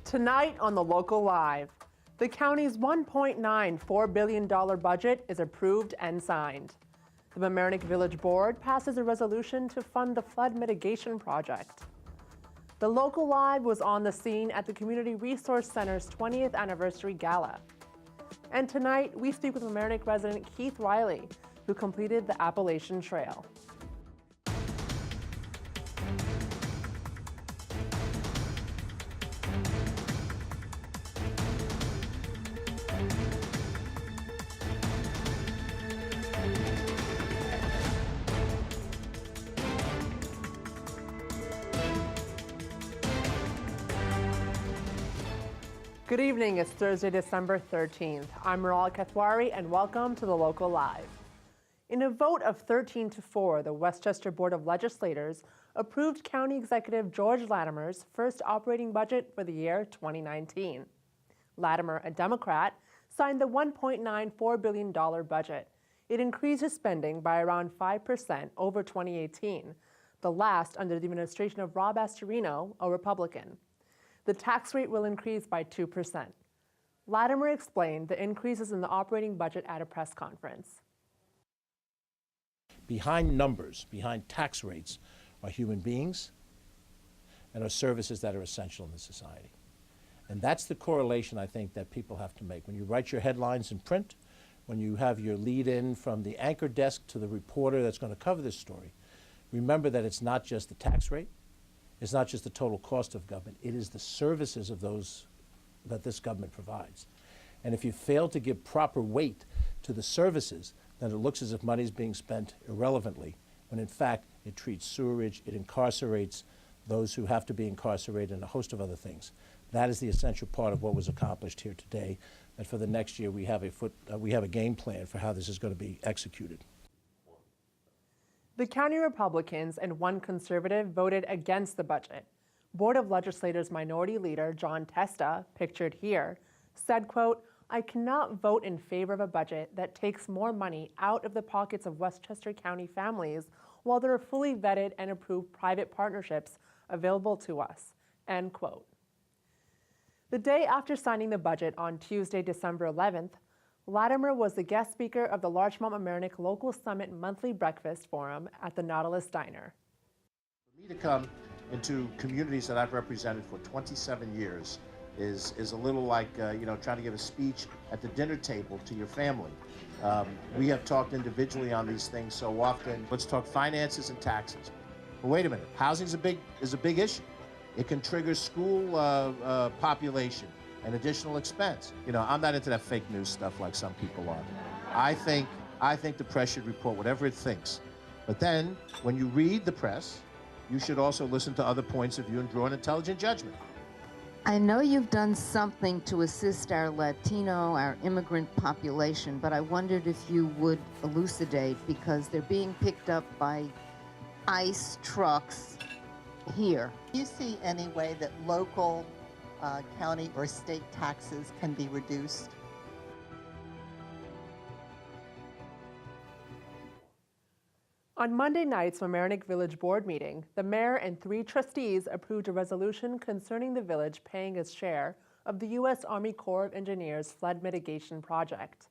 Tonight on the Local Live, the county's $1.94 billion budget is approved and signed. The Mamaroneck Village Board passes a resolution to fund the flood mitigation project. The Local Live was on the scene at the Community Resource Center's 20th anniversary gala. And tonight, we speak with Mamaroneck resident Keith Riley, who completed the Appalachian Trail. Good evening, it's Thursday, December 13th. I'm Maral Kathwari and welcome to the Local Live. In a vote of 13-4, the Westchester Board of Legislators approved County Executive George Latimer's first operating budget for the year 2019. Latimer, a Democrat, signed the $1.94 billion budget. It increases spending by around 5% over 2018, the last under the administration of Rob Astorino, a Republican. The tax rate will increase by 2%. Latimer explained the increases in the operating budget at a press conference. Behind numbers, behind tax rates, are human beings and are services that are essential in the society. And that's the correlation I think that people have to make. When you write your headlines in print, when you have your lead-in from the anchor desk to the reporter that's going to cover this story, remember that it's not just the tax rate, it's not just the total cost of government, it is the services of those that this government provides. And if you fail to give proper weight to the services, then it looks as if money is being spent irrelevantly, when in fact it treats sewerage, it incarcerates those who have to be incarcerated, and a host of other things. That is the essential part of what was accomplished here today, that for the next year we have a game plan for how this is going to be executed. The county Republicans and one conservative voted against the budget. Board of Legislators Minority Leader John Testa, pictured here, said, quote, "I cannot vote in favor of a budget that takes more money out of the pockets of Westchester County families while there are fully vetted and approved private partnerships available to us," end quote. The day after signing the budget on Tuesday, December 11th, Latimer was the guest speaker of the Larchmont Mamaroneck Local Summit monthly breakfast forum at the Nautilus Diner. For me to come into communities that I've represented for 27 years is a little like trying to give a speech at the dinner table to your family. We have talked individually on these things so often. Let's talk finances and taxes. But wait a minute, housing is a big issue. It can trigger school population and additional expense. I'm not into that fake news stuff like some people are. I think the press should report whatever it thinks. But then, when you read the press, you should also listen to other points of view and draw an intelligent judgment. I know you've done something to assist our Latino, our immigrant population, but I wondered if you would elucidate, because they're being picked up by ICE trucks here. Do you see any way that local county or state taxes can be reduced? On Monday night's Mamaroneck Village Board meeting, the mayor and 3 trustees approved a resolution concerning the village paying its share of the U.S. Army Corps of Engineers flood mitigation project.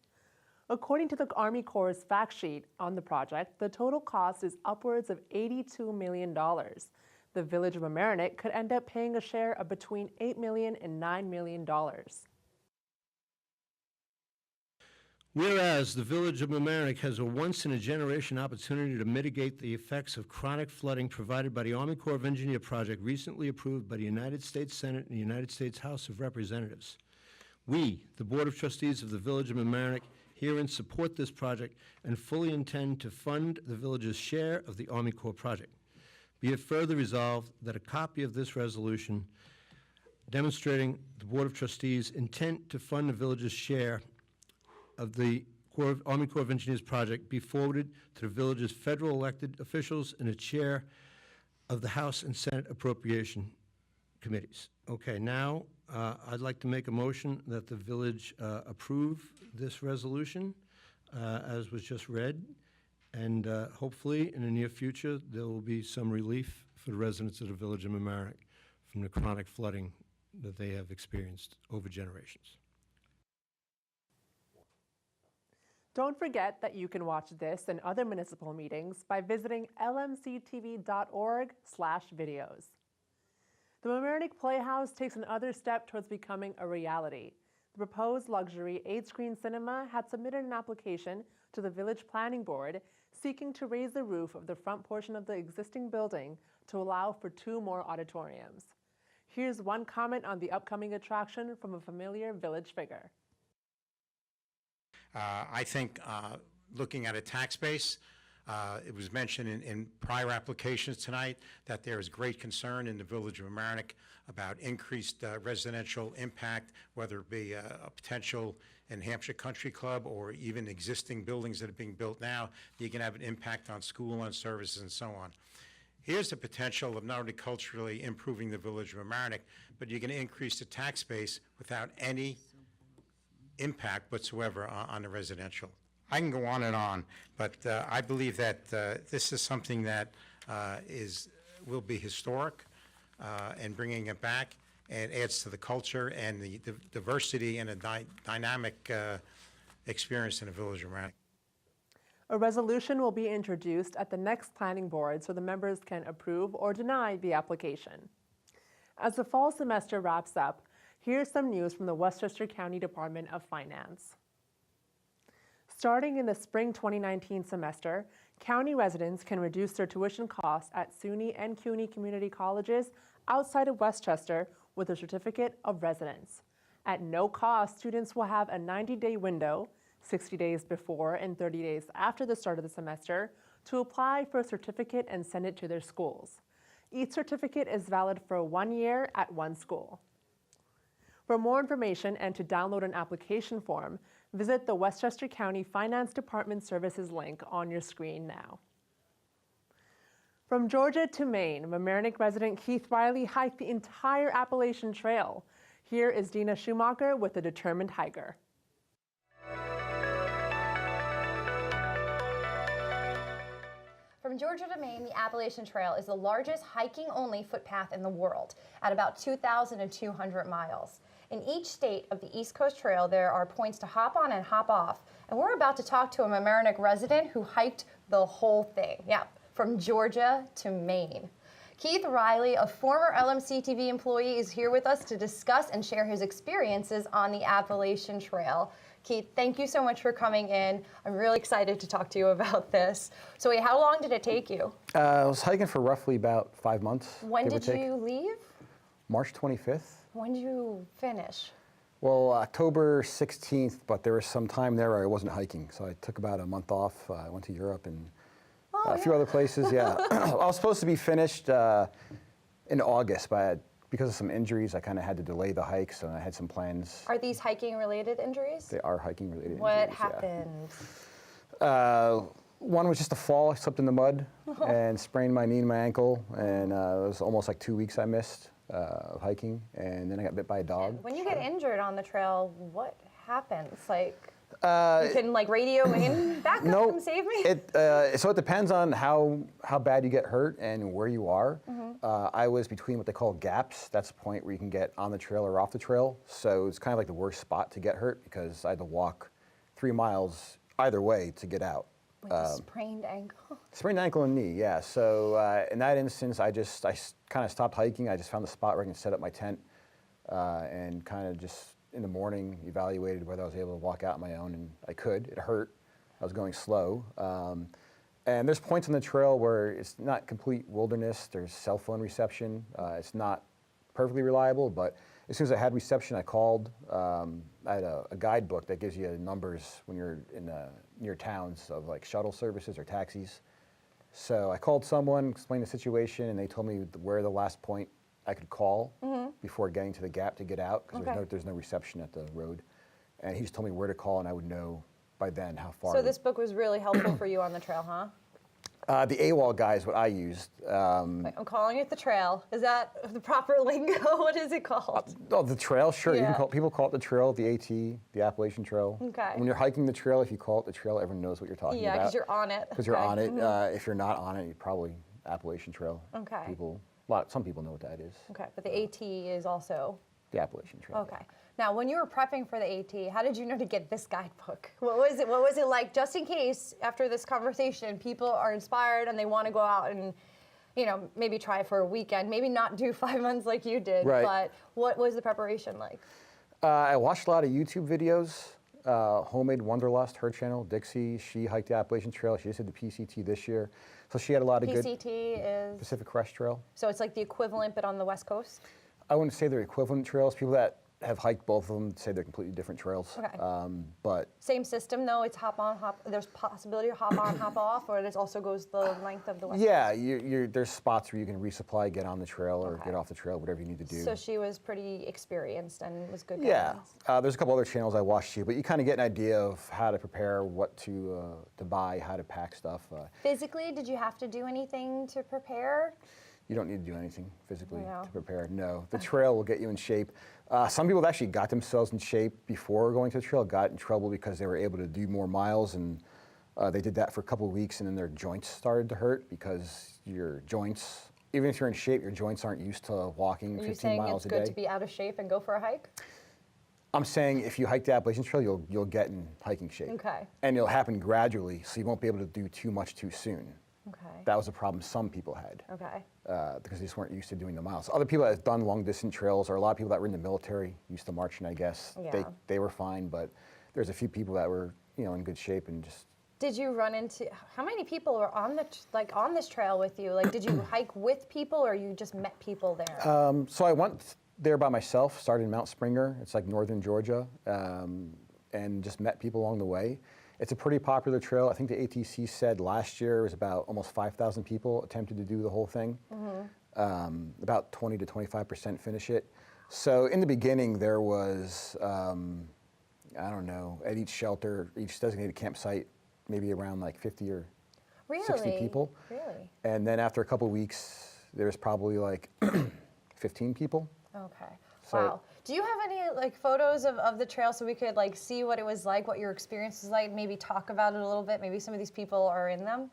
According to the Army Corps' fact sheet on the project, the total cost is upwards of $82 million. The village of Mamaroneck could end up paying a share of between $8 million and $9 million. Whereas the village of Mamaroneck has a once-in-a-generation opportunity to mitigate the effects of chronic flooding provided by the Army Corps of Engineers project recently approved by the United States Senate and the United States House of Representatives. We, the Board of Trustees of the village of Mamaroneck, herein support this project and fully intend to fund the village's share of the Army Corps project. Be it further resolved that a copy of this resolution demonstrating the Board of Trustees' intent to fund the village's share of the Army Corps of Engineers project be forwarded to the village's federal elected officials and the chair of the House and Senate appropriation committees. Okay, now I'd like to make a motion that the village approve this resolution as was just read, and hopefully in the near future there will be some relief for the residents of the village of Mamaroneck from the chronic flooding that they have experienced over generations. Don't forget that you can watch this and other municipal meetings by visiting lmctv.org/videos. The Mamaroneck Playhouse takes another step towards becoming a reality. The proposed luxury 8-screen cinema had submitted an application to the Village Planning Board seeking to raise the roof of the front portion of the existing building to allow for 2 more auditoriums. Here's one comment on the upcoming attraction from a familiar village figure. I think looking at a tax base, it was mentioned in prior applications tonight that there is great concern in the village of Mamaroneck about increased residential impact, whether it be a potential in Hampshire Country Club or even existing buildings that are being built now. You can have an impact on school and services and so on. Here's the potential of not only culturally improving the village of Mamaroneck, but you're going to increase the tax base without any impact whatsoever on the residential. I can go on, but I believe that this is something that will be historic and bringing it back, and adds to the culture and the diversity and a dynamic experience in the village of Mamaroneck. A resolution will be introduced at the next planning board so the members can approve or deny the application. As the fall semester wraps up, here's some news from the Westchester County Department of Finance. Starting in the spring 2019 semester, county residents can reduce their tuition costs at SUNY and CUNY community colleges outside of Westchester with a certificate of residence. At no cost, students will have a 90-day window, 60 days before and 30 days after the start of the semester, to apply for a certificate and send it to their schools. Each certificate is valid for 1 year at one school. For more information and to download an application form, visit the Westchester County Finance Department Services link on your screen now. From Georgia to Maine, Mamaroneck resident Keith Riley hiked the entire Appalachian Trail. Here is Dina Schumacher with a determined hiker. From Georgia to Maine, the Appalachian Trail is the largest hiking-only footpath in the world at about 2,200 miles. In each state of the East Coast Trail, there are points to hop on and hop off. And we're about to talk to a Mamaroneck resident who hiked the whole thing. Yeah, from Georgia to Maine. Keith Riley, a former LMCTV employee, is here with us to discuss and share his experiences on the Appalachian Trail. Keith, thank you so much for coming in. I'm really excited to talk to you about this. So wait, how long did it take you? I was hiking for roughly about 5 months. When did you leave? March 25th. When did you finish? Well, October 16th, but there was some time there where I wasn't hiking, so I took about a month off. I went to Europe and a few other places, yeah. I was supposed to be finished in August, but because of some injuries, I kind of had to delay the hike, so I had some plans. Are these hiking-related injuries? They are hiking-related injuries. What happened? Yeah. One was just a fall. I slipped in the mud and sprained my knee and my ankle, and it was almost like 2 weeks I missed of hiking, and then I got bit by a dog. When you get injured on the trail, what happens? Like, you can like radio in, back up, come save me? So it depends on how bad you get hurt and where you are. I was between what they call gaps. That's a point where you can get on the trail or off the trail. So it's kind of like the worst spot to get hurt because I had to walk 3 miles either way to get out. With a sprained ankle? Sprained ankle and knee, yeah. So in that instance, I kind of stopped hiking. I just found the spot where I can set up my tent and kind of just in the morning evaluated whether I was able to walk out on my own, and I could. It hurt. I was going slow. And there's points on the trail where it's not complete wilderness. There's cell phone reception. It's not perfectly reliable, but as soon as I had reception, I called. I had a guidebook that gives you numbers when you're in near towns of like shuttle services or taxis. So I called someone, explained the situation, and they told me where the last point I could call before getting to the gap to get out, because there's no reception at the road. And he just told me where to call, and I would know by then how far. So this book was really helpful for you on the trail, huh? The AWOL guy is what I used. I'm calling it the trail. Is that the proper lingo? What is it called? Oh, the trail, sure. You Yeah. can people call it the trail, the AT, the Appalachian Trail. Okay. When you're hiking the trail, if you call it the trail, everyone knows what you're talking Yeah, about. because you're on it. Because you're Okay. on it. If you're not on it, you probably Appalachian Trail. Okay. Some people know what that is. Okay, but the AT is also. The Appalachian Trail. Okay. Now, when you were prepping for the AT, how did you know to get this guidebook? What was it? What was it like? Just in case, after this conversation, people are inspired and they want to go out and, maybe try it for a weekend. Maybe not do 5 months like you did. Right. But what was the preparation like? I watched a lot of YouTube videos. Homemade Wanderlust, her channel, Dixie. She hiked the Appalachian Trail. She just did the PCT this year, so she had a lot of good. PCT is. Pacific Crest Trail. So it's like the equivalent, but on the West Coast. I wouldn't say they're equivalent trails. People that have hiked both of them say they're completely different trails. Okay. But Same system though. It's hop on, hop. There's possibility to hop on, hop off, or it also goes the length of the West. yeah, there's spots where you can resupply, get on the trail or Okay. get off the trail, whatever you need to do. So she was pretty experienced and was good. Yeah, guidance. there's a couple other channels I watched too, but you kind of get an idea of how to prepare, what to buy, how to pack stuff. Physically, did you have to do anything to prepare? You don't need to do anything physically No. to prepare. No, the trail will get you in shape. Some people that actually got themselves in shape before going to the trail got in trouble because they were able to do more miles, and they did that for a couple of weeks, and then their joints started to hurt because your joints, even if you're in shape, your joints aren't used to walking Are you 15 saying miles it's a good day. to be out of shape and go for a hike? I'm saying if you hike the Appalachian Trail, you'll get in hiking shape. Okay. And it'll happen gradually, so you won't be able to do too much too soon. Okay. That was a problem some people had. Okay. Because they just weren't used to doing the miles. Other people that have done long distance trails, or a lot of people that were in the military, used to marching, I guess. Yeah. They were fine, but there's a few people that were, in good shape and just. Did you run into how many people were on on this trail with you? Like, did you hike with people, or you just met people there? So I went there by myself, started in Mount Springer. It's like northern Georgia, and just met people along the way. It's a pretty popular trail. I think the ATC said last year it was about almost 5,000 people attempted to do the whole thing. About 20 to 25% finish it. So in the beginning there was, I don't know, at each shelter, each designated campsite, maybe around like 50 or 60 people. Really? And then after a couple of weeks, there was probably like 15 people. Okay. So- Wow. Do you have any photos of the trail so we could see what it was like, what your experience was like, maybe talk about it a little bit? Maybe some of these people are in them?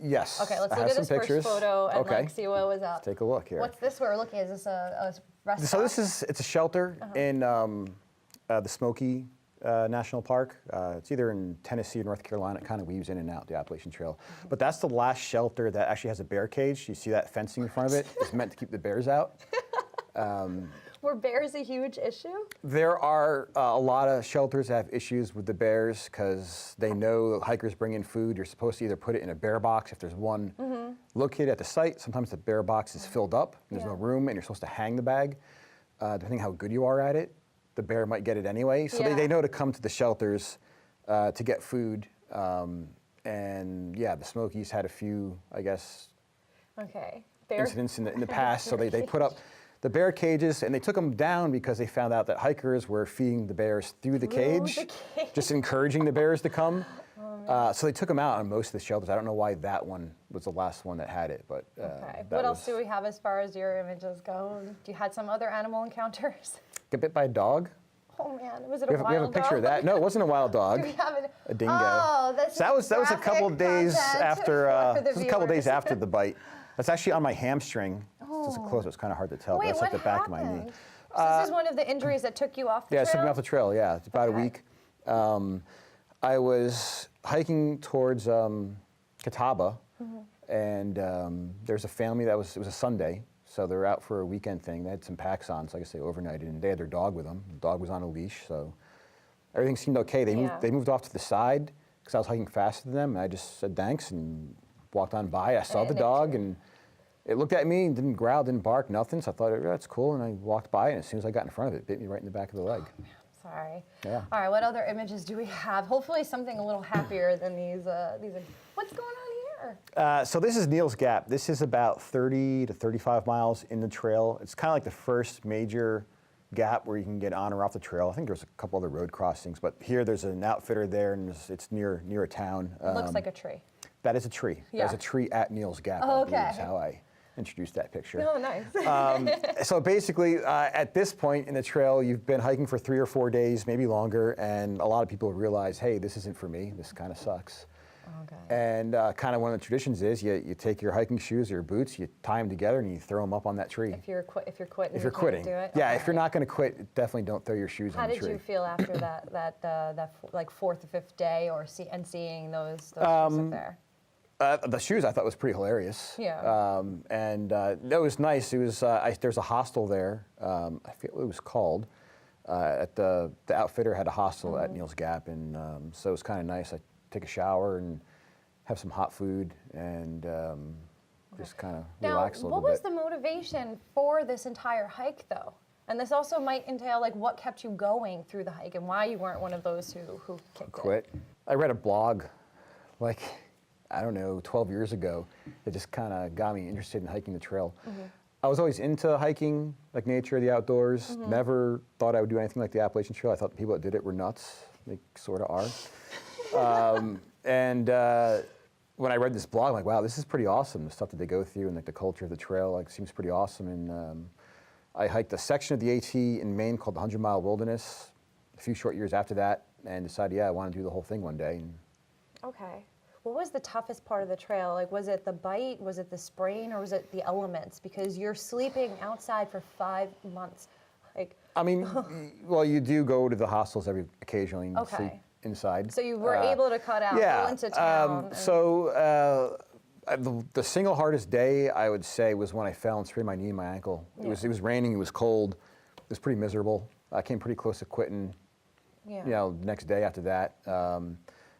Yes. Okay, let's I look have at this some pictures. first photo and Okay. see what was up. Take a look here. What's this we're looking at? Is this a rest So stop? it's a shelter in the Smoky National Park. It's either in Tennessee or North Carolina. It kind of weaves in and out the Appalachian Trail. But that's the last shelter that actually has a bear cage. You see that fencing in front of it? It's meant to keep the bears out. Were bears a huge issue? There are a lot of shelters that have issues with the bears because they know hikers bring in food. You're supposed to either put it in a bear box if there's one located at the site. Sometimes the bear box is filled up, and there's no room, and you're supposed to hang the bag. Depending how good you are at it, the bear might get it anyway. So Yeah. they know to come to the shelters to get food. And yeah, the Smokies had a few, I guess, Okay. incidents in the past. So they put up the bear cages, and they took them down because they found out that hikers were feeding the bears through the cage, just encouraging the bears to come. So they took them out on most of the shelters. I don't know why that one was the last one that had it, but Okay. that What else was- do we have as far as your images go? You had some other animal encounters? Get bit by a dog. Oh man, was it We a have, wild we have a picture of dog? that. No, it wasn't a wild dog. Do we have it? A dingo. Oh, that's So that was a couple graphic days content after. for the This was a couple days viewers. after the bite. That's actually on my hamstring. It's close. It's kind of hard to tell. Wait, but that's what like the back of happened? my knee. So this is one of the injuries that took you off the Yeah, trail? it took me off the trail. Yeah, it's about a Okay. week. I was hiking towards Catawba, and there's a family it was a Sunday, so they were out for a weekend thing. They had some packs on, so I guess they overnighted, and they had their dog with them. The dog was on a leash, so everything seemed okay. They moved off to the side because I was hiking faster than them, and I just said thanks and walked on by. I saw And the it dog, nipped you. and it looked at me and didn't growl, didn't bark, nothing. So I thought, that's cool, and I walked by, and as soon as I got in front of it, it bit me right in the back of the leg. Sorry. Yeah. All right, what other images do we have? Hopefully something a little happier than these. What's going on here? So this is Neal's Gap. This is about 30 to 35 miles in the trail. It's kind of like the first major gap where you can get on or off the trail. I think there's a couple other road crossings, but here there's an outfitter there, and it's near a town. It looks like a tree. that is a tree. Yeah. That's a tree at Neal's Gap. Oh, I believe okay. is how I introduced that picture. Oh, nice. So basically, at this point in the trail, you've been hiking for 3 or 4 days, maybe longer, and a lot of people realize, hey, this isn't for me. This kind of sucks. Okay. And kind of one of the traditions is you take your hiking shoes or your boots, you tie them together, and you throw them up on that tree. If you're quitting, If you're you quitting, can't do it? yeah. Okay. If you're not going to quit, definitely don't throw your shoes How on the did tree. you feel after that like 4th or 5th day, or seeing those shoes up there? The shoes I thought was pretty hilarious. Yeah. And it was nice. It was there's a hostel there. I forget what it was called. At the outfitter had a hostel at Neal's Gap, and so it was kind of nice. I take a shower and have some hot food and just kind of relax a little bit. Now, what was the motivation for this entire hike, though? And this also might entail like what kept you going through the hike and why you weren't one of those who kicked Quit. I read a blog, like, I don't know, 12 years ago that just kind of got me interested in hiking the trail. I was always into hiking, like nature, the outdoors. Never thought I would do anything like the Appalachian Trail. I thought the people that did it were nuts. They sort of are. When I read this blog, I'm like, wow, this is pretty awesome. The stuff that they go through and like the culture of the trail, like, seems pretty awesome. And I hiked a section of the AT in Maine called the 100-Mile Wilderness a few short years after that, and decided, yeah, I want to do the whole thing one day. And Okay. What was the toughest part of the trail? Like, was it the bite, was it the sprain, or was it the elements? Because you're sleeping outside for 5 months. Like, I mean, well, you do go to the hostels occasionally and Okay. sleep inside. so you were able to cut out, go into town. The single hardest day, I would say, was when I fell and sprained my knee and my ankle. It was raining, it was cold, it was pretty miserable. I came pretty close to quitting, the next day after that.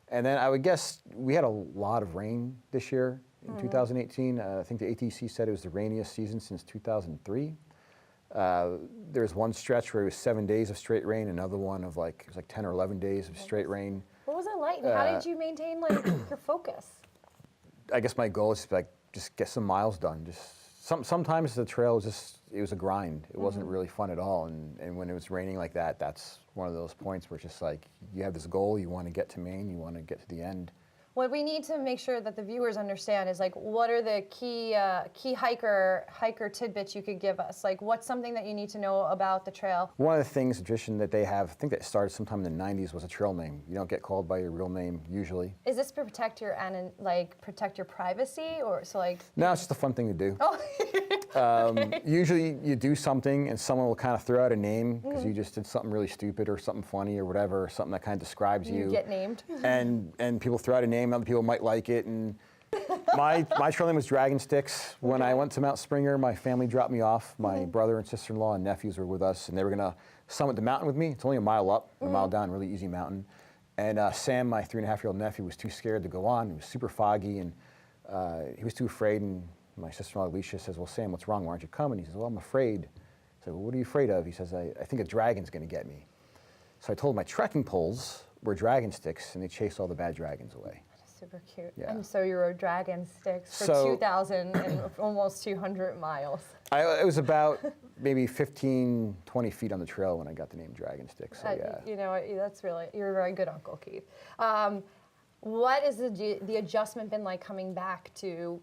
And then I would guess we had a lot of rain this year in 2018. I think the ATC said it was the rainiest season since 2003. There was one stretch where it was 7 days of straight rain, another one of it was like 10 or 11 days of straight rain. What was it like? And how did you maintain your focus? I guess my goal is to just get some miles done. Sometimes the trail was it was a grind. It wasn't really fun at all. And when it was raining like that, that's one of those points where it's just like, you have this goal, you want to get to Maine, you want to get to the end. What we need to make sure that the viewers understand is, like, what are the key hiker tidbits you could give us? Like, what's something that you need to know about the trail? One of the things, tradition that they have, I think that started sometime in the 90s, was a trail name. You don't get called by your real name usually. Is this to protect your privacy, or so like? No, it's just a fun thing to do. Oh. Usually you do something and someone will kind of throw out a name because you just did something really stupid or something funny or whatever, or something that kind of describes you. You get named. And people throw out a name, other people might like it. And my trail name was Dragon Sticks. When I went to Mount Springer, my family dropped me off. My brother and sister-in-law and nephews were with us, and they were going to summit the mountain with me. It's only a mile up, a mile down, really easy mountain. And Sam, my 3.5-year-old nephew, was too scared to go on. It was super foggy, and he was too afraid. And my sister-in-law, Alicia, says, well, Sam, what's wrong? Why aren't you coming? He says, well, I'm afraid. I said, well, what are you afraid of? He says, I think a dragon's going to get me. So I told him my trekking poles were dragon sticks, and they chased all the bad dragons away. Super cute. Yeah. And so you rode Dragon Sticks for So- 2,000 and almost 200 miles. It was about maybe 15, 20 feet on the trail when I got the name Dragon Sticks. So yeah. You know, that's really, you're a very good uncle, Keith. What is the adjustment been like coming back to,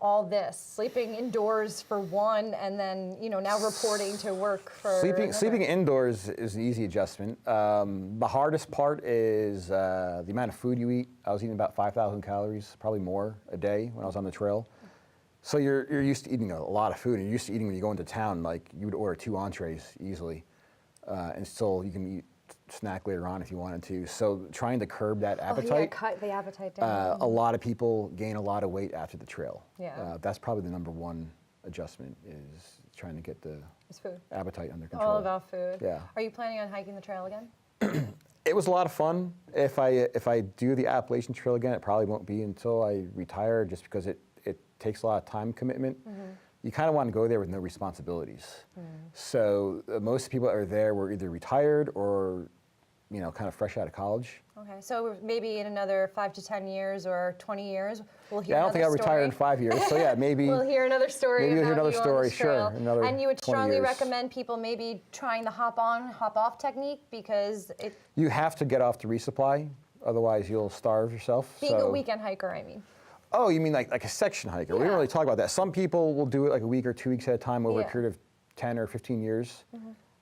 all this? Sleeping indoors for one, and then, now reporting to work for Sleeping indoors is an easy adjustment. The hardest part is the amount of food you eat. I was eating about 5,000 calories, probably more a day when I was on the trail. So you're used to eating a lot of food, and you're used to eating when you go into town. Like, you would order 2 entrees easily, and still you can eat snack later on if you wanted to. So trying to curb that appetite. Oh, yeah, cut the appetite down. A lot of people gain a lot of weight after the trail. Yeah. That's probably the number one adjustment, is trying to get the It's food. appetite under control. All about food. Yeah. Are you planning on hiking the trail again? It was a lot of fun. If I do the Appalachian Trail again, it probably won't be until I retire, just because it takes a lot of time commitment. You kind of want to go there with no responsibilities. So most people that are there were either retired or, kind of fresh out of college. Okay, so maybe in another 5 to 10 years or 20 years, we'll hear Yeah, I don't think I'll retire in 5 years. So yeah, maybe we'll hear another story. Maybe you'll hear about another you on story, this trail. sure, another And you would 20 strongly years. recommend people maybe trying the hop on, hop off technique, because it You have to get off to resupply, otherwise you'll starve yourself. being a weekend hiker, I mean. Oh, you mean like a section hiker? We don't really talk about that. Some people will do it like a week or 2 weeks at a time over a period of 10 or 15 years.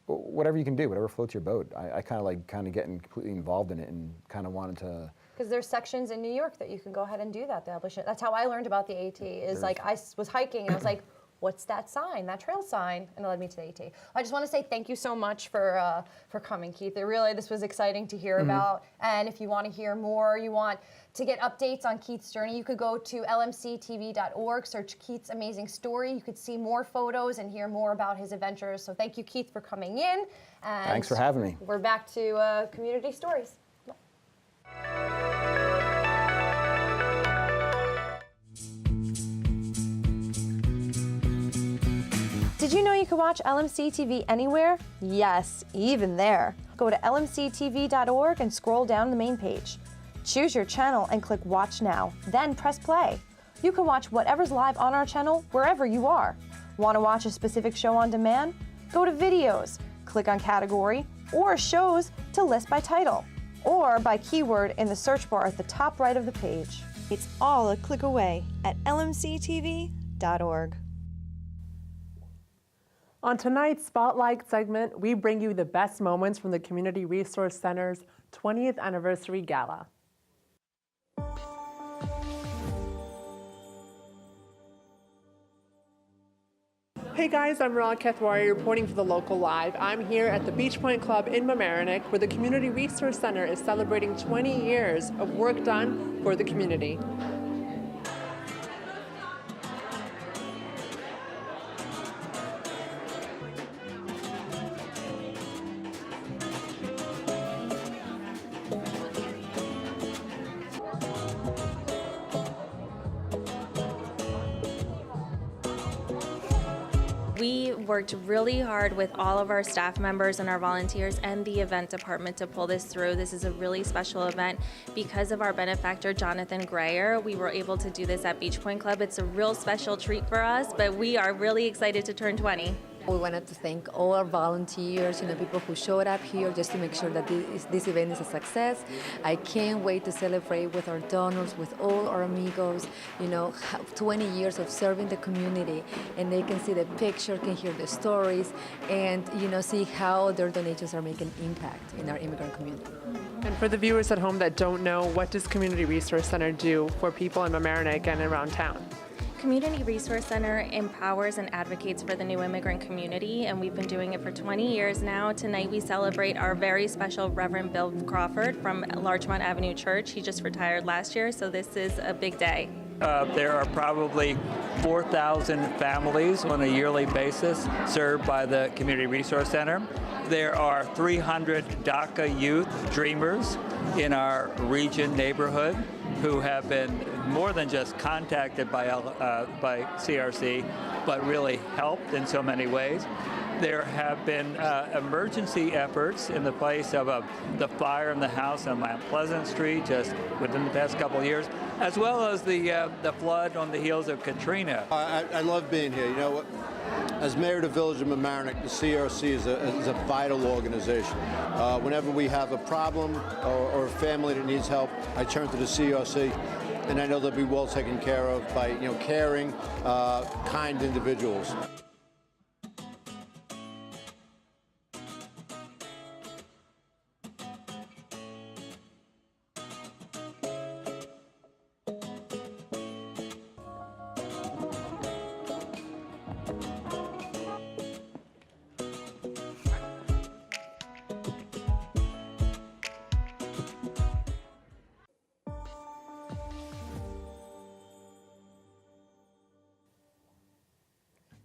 Whatever you can do, whatever floats your boat. I kind of getting completely involved in it and kind of wanted to. Because there's sections in New York that you can go ahead and do that. That's how I learned about the AT. Is like I was hiking and I was like, what's that sign? That trail sign, and it led me to the AT. I just want to say thank you so much for coming, Keith. This was exciting to hear about. And if you want to hear more, you want to get updates on Keith's journey, you could go to LMCTV.org, search Keith's amazing story. You could see more photos and hear more about his adventures. So thank you, Keith, for coming in. And thanks for having me. We're back to community stories. Did you know you could watch LMCTV anywhere? Yes, even there. Go to LMCTV.org and scroll down the main page. Choose your channel and click Watch Now, then press play. You can watch whatever's live on our channel wherever you are. Want to watch a specific show on demand? Go to Videos, click on Category, or Shows to list by title, or by keyword in the search bar at the top right of the page. It's all a click away at LMCTV.org. On tonight's Spotlight segment, we bring you the best moments from the Community Resource Center's 20th Anniversary Gala. Hey guys, I'm Ron Kethwari reporting for the Local Live. I'm here at the Beach Point Club in Mamaroneck, where the Community Resource Center is celebrating 20 years of work done for the community. We worked really hard with all of our staff members and our volunteers and the event department to pull this through. This is a really special event. Because of our benefactor, Jonathan Grayer, we were able to do this at Beach Point Club. It's a real special treat for us, but we are really excited to turn 20. We wanted to thank all our volunteers, people who showed up here just to make sure that this event is a success. I can't wait to celebrate with our donors, with all our amigos, 20 years of serving the community, and they can see the picture, can hear the stories, and, see how their donations are making impact in our immigrant community. And for the viewers at home that don't know, what does Community Resource Center do for people in Mamaroneck and around town? Community Resource Center empowers and advocates for the new immigrant community, and we've been doing it for 20 years now. Tonight we celebrate our very special Reverend Bill Crawford from Larchmont Avenue Church. He just retired last year, so this is a big day. There are probably 4,000 families on a yearly basis served by the Community Resource Center. There are 300 DACA youth dreamers in our region neighborhood who have been more than just contacted by CRC, but really helped in so many ways. There have been emergency efforts in the place of the fire in the house on Mount Pleasant Street just within the past couple of years, as well as the flood on the heels of Katrina. I love being here. You know what? As mayor of the village of Mamaroneck, the CRC is a vital organization. Whenever we have a problem or a family that needs help, I turn to the CRC, and I know they'll be well taken care of by caring, kind individuals.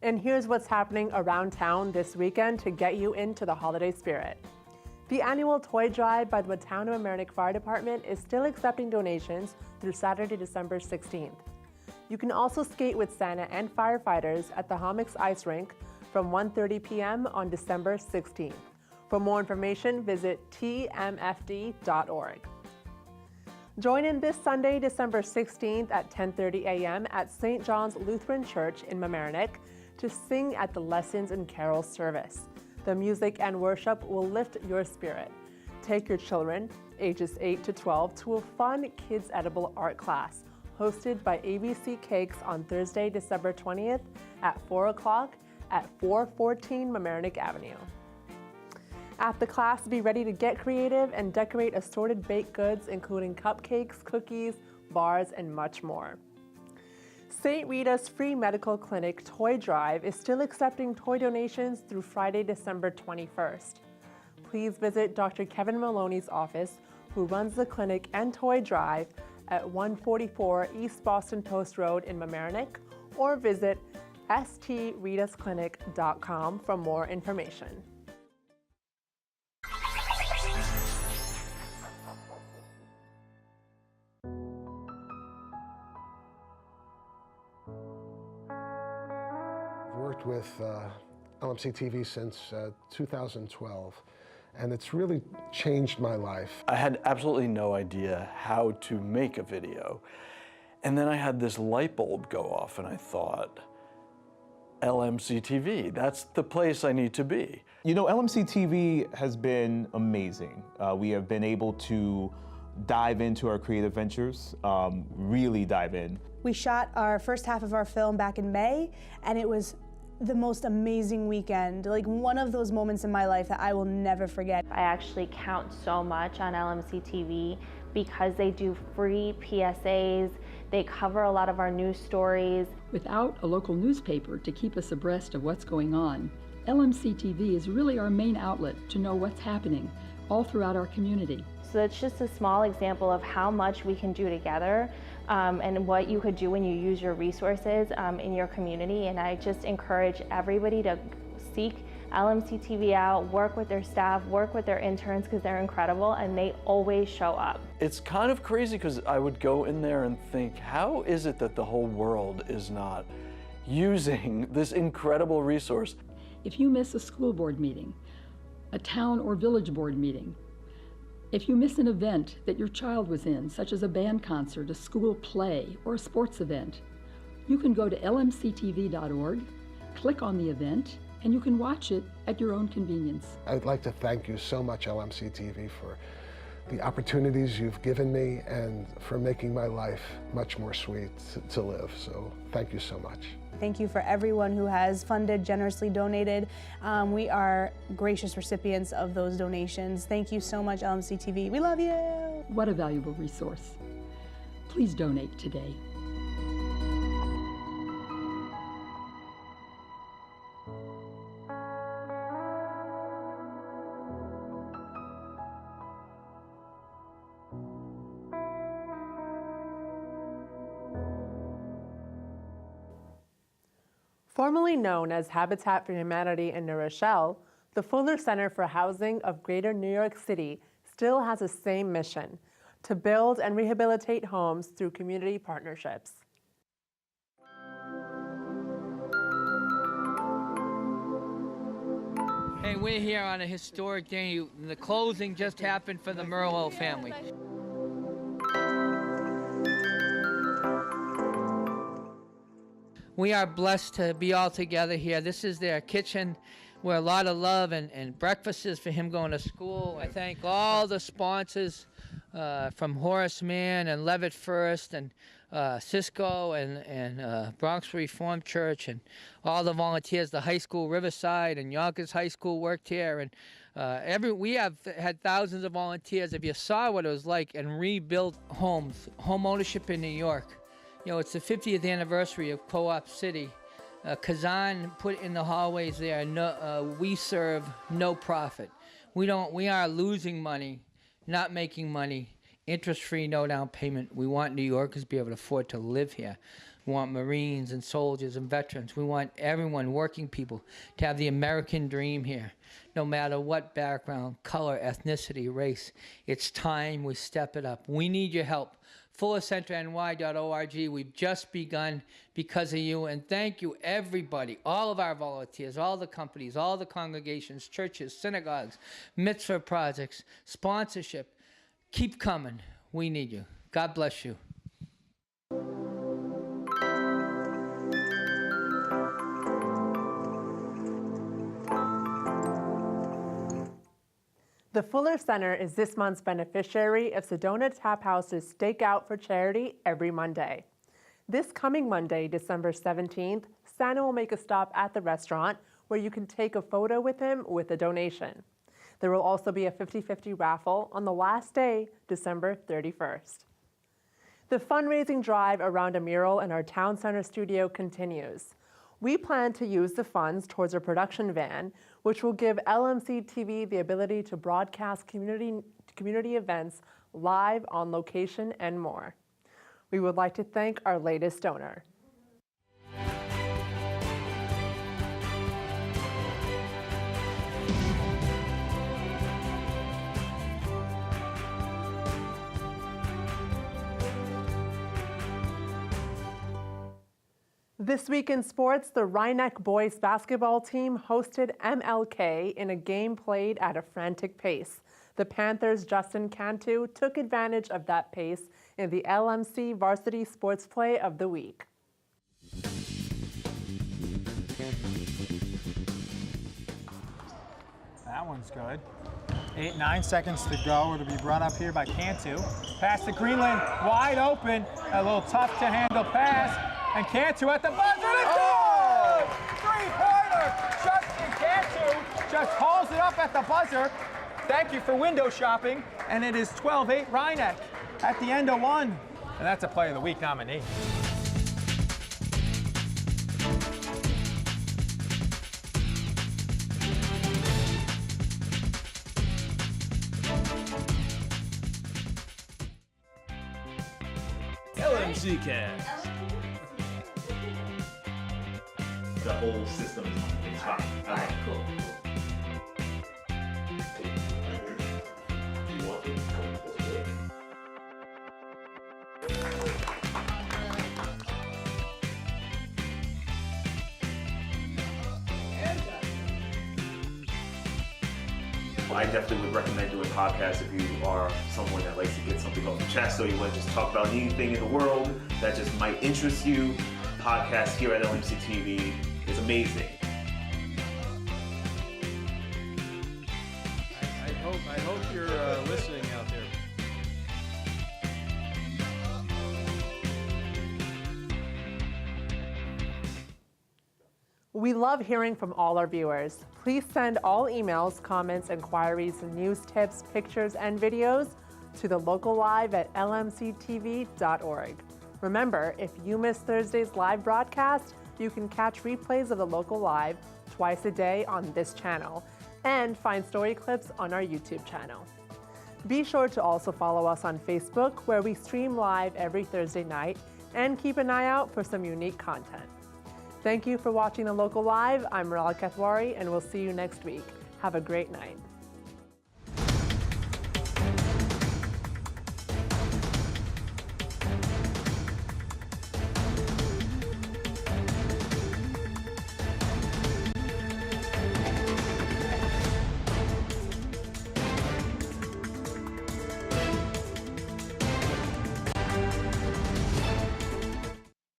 And here's what's happening around town this weekend to get you into the holiday spirit. The annual toy drive by the Town of Mamaroneck Fire Department is still accepting donations through Saturday, December 16th. You can also skate with Santa and firefighters at the Hommocks Ice Rink from 1:30 p.m. on December 16th. For more information, visit tmfd.org. Join in this Sunday, December 16th at 10:30 a.m. at St. John's Lutheran Church in Mamaroneck to sing at the Lessons and Carols service. The music and worship will lift your spirit. Take your children, ages 8 to 12, to a fun kids edible art class hosted by ABC Cakes on Thursday, December 20th at 4 o'clock at 414 Mamaroneck Avenue. At the class, be ready to get creative and decorate assorted baked goods, including cupcakes, cookies, bars, and much more. St. Rita's Free Medical Clinic Toy Drive is still accepting toy donations through Friday, December 21st. Please visit Dr. Kevin Maloney's office, who runs the clinic and toy drive at 144 East Boston Post Road in Mamaroneck, or visit stritasclinic.com for more information. I've worked with LMCTV since 2012, and it's really changed my life. I had absolutely no idea how to make a video. And then I had this light bulb go off and I thought, LMCTV, that's the place I need to be. You know, LMCTV has been amazing. We have been able to dive into our creative ventures, really dive in. We shot our first half of our film back in May, and it was the most amazing weekend, like one of those moments in my life that I will never forget. I actually count so much on LMCTV because they do free PSAs, they cover a lot of our news stories. Without a local newspaper to keep us abreast of what's going on, LMCTV is really our main outlet to know what's happening all throughout our community. So it's just a small example of how much we can do together and what you could do when you use your resources in your community. And I just encourage everybody to seek LMCTV out, work with their staff, work with their interns, because they're incredible and they always show up. It's kind of crazy because I would go in there and think, how is it that the whole world is not using this incredible resource? If you miss a school board meeting, a town or village board meeting, if you miss an event that your child was in, such as a band concert, a school play, or a sports event, you can go to lmctv.org, click on the event, and you can watch it at your own convenience. I'd like to thank you so much, LMCTV, for the opportunities you've given me and for making my life much more sweet to live. So thank you so much. Thank you for everyone who has funded, generously donated. We are gracious recipients of those donations. Thank you so much, LMCTV. We love you. What a valuable resource. Please donate today. Formerly known as Habitat for Humanity in New Rochelle, the Fuller Center for Housing of Greater New York City still has the same mission: to build and rehabilitate homes through community partnerships. Hey, we're here on a historic day. The closing just happened for the Merlo family. We are blessed to be all together here. This is their kitchen where a lot of love and breakfast is for him going to school. I thank all the sponsors from Horace Mann and Levitt First and Cisco and Bronx Reformed Church and all the volunteers, the high school Riverside and Yonkers High School worked here. And we have had thousands of volunteers. If you saw what it was like and rebuilt homes, home ownership in New York. You know, it's the 50th anniversary of Co-op City. Kazan put in the hallways there, we serve no profit. We are losing money, not making money, interest-free, no down payment. We want New Yorkers to be able to afford to live here. We want Marines and soldiers and veterans. We want everyone, working people, to have the American dream here, no matter what background, color, ethnicity, race. It's time we step it up. We need your help. FullerCenterNY.org. We've just begun because of you, and thank you, everybody, all of our volunteers, all the companies, all the congregations, churches, synagogues, mitzvah projects, sponsorship. Keep coming. We need you. God bless you. The Fuller Center is this month's beneficiary of Sedona Tap House's Steak Out for Charity every Monday. This coming Monday, December 17th, Santa will make a stop at the restaurant where you can take a photo with him with a donation. There will also be a 50-50 raffle on the last day, December 31st. The fundraising drive around a mural in our town center studio continues. We plan to use the funds towards a production van, which will give LMCTV the ability to broadcast community events live, on location, and more. We would like to thank our latest donor. This week in sports, the Rhinebeck boys basketball team hosted MLK in a game played at a frantic pace. The Panthers' Justin Cantu took advantage of that pace in the LMC Varsity Sports Play of the Week. That one's good. 9 seconds to go. It'll be brought up here by Cantu. Pass to Greenland, wide open. A little tough to handle pass. And Cantu at the buzzer, and it's good! Three-pointer! Justin Cantu just hauls it up at the buzzer. Thank you for window shopping. And it is 12-8 Rhinebeck at the end of one. And that's a Play of the Week nominee. LMC Cast. The whole system is fine. All right, cool. I definitely would recommend doing podcasts if you are someone that likes to get something off the chest, or you want to just talk about anything in the world that just might interest you. Podcast here at LMCTV is amazing. I hope you're listening out there. We love hearing from all our viewers. Please send all emails, comments, inquiries, news tips, pictures, and videos to thelocallive@lmctv.org. Remember, if you miss Thursday's live broadcast, you can catch replays of the Local Live twice a day on this channel and find story clips on our YouTube channel. Be sure to also follow us on Facebook, where we stream live every Thursday night, and keep an eye out for some unique content. Thank you for watching The Local Live. I'm Ral Kathwari, and we'll see you next week. Have a great night.